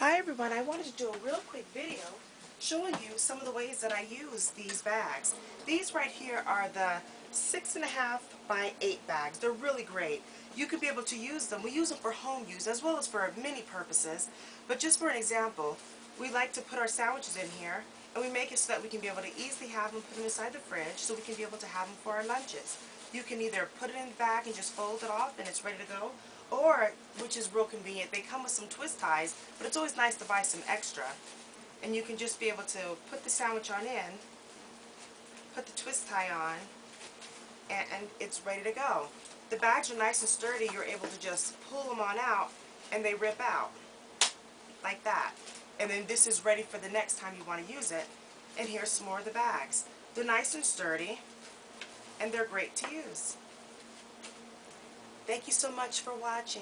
Hi everyone, I wanted to do a real quick video showing you some of the ways that I use these bags. These right here are the 6.5 by 8 bags. They're really great. You could be able to use them. We use them for home use as well as for many purposes. But just for an example, we like to put our sandwiches in here and we make it so that we can be able to easily have them, put them inside the fridge so we can be able to have them for our lunches. You can either put it in the bag and just fold it off and it's ready to go, or, which is real convenient, they come with some twist ties, but it's always nice to buy some extra. And you can just be able to put the sandwich on in, put the twist tie on, and it's ready to go. The bags are nice and sturdy. You're able to just pull them on out and they rip out like that. And then this is ready for the next time you want to use it. And here's some more of the bags. They're nice and sturdy and they're great to use. Thank you so much for watching.